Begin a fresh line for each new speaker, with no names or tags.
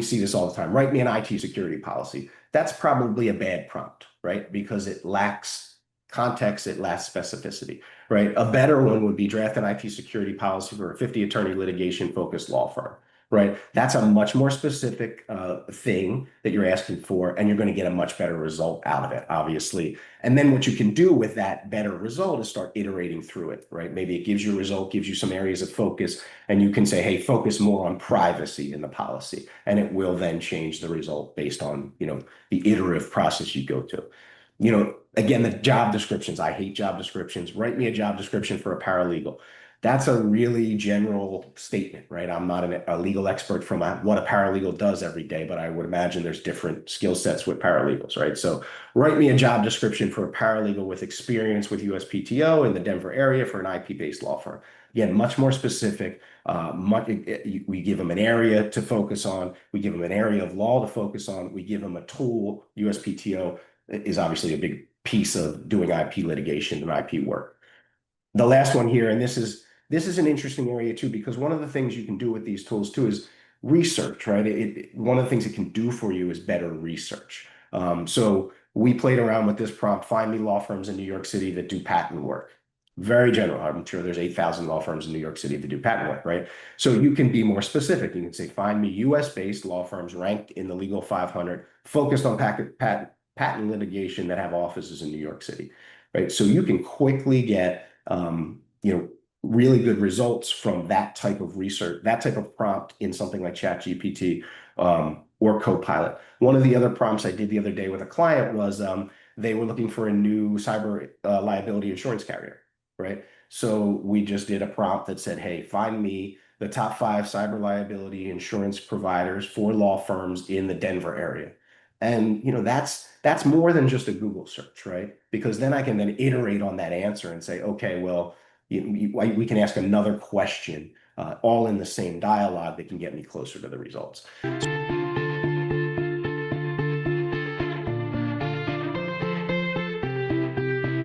see this all the time. Write me an IT security policy. That's probably a bad prompt, right? Because it lacks context, it lacks specificity, right? A better one would be draft an IT security policy for a 50-attorney litigation-focused law firm, right? That's a much more specific thing that you're asking for, and you're going to get a much better result out of it, obviously. And then what you can do with that better result is start iterating through it, right? Maybe it gives you a result, gives you some areas of focus, and you can say, hey, focus more on privacy in the policy, and it will then change the result based on, the iterative process you go to. Again, the job descriptions, I hate job descriptions. Write me a job description for a paralegal. That's a really general statement, right? I'm not a legal expert from what a paralegal does every day, but I would imagine there's different skill sets with paralegals, right? So write me a job description for a paralegal with experience with USPTO in the Denver area for an IP-based law firm. Again, much more specific. We give them an area to focus on. We give them an area of law to focus on. We give them a tool. USPTO is obviously a big piece of doing IP litigation and IP work. The last one here, and this is an interesting area too, because one of the things you can do with these tools too is research, right? One of the things it can do for you is better research. So we played around with this prompt, find me law firms in New York City that do patent work. Very general. I'm sure there's 8,000 law firms in New York City that do patent work, right? So you can be more specific. You can say, find me US-based law firms ranked in the Legal 500, focused on patent litigation that have offices in New York City, right? So you can quickly get, really good results from that type of research, that type of prompt in something like ChatGPT or Copilot. One of the other prompts I did the other day with a client was they were looking for a new cyber liability insurance carrier, right? So we just did a prompt that said, hey, find me the top 5 cyber liability insurance providers for law firms in the Denver area. And that's more than just a Google search, right? Because then I can then iterate on that answer and say, okay, well, we can ask another question, all in the same dialogue that can get me closer to the results.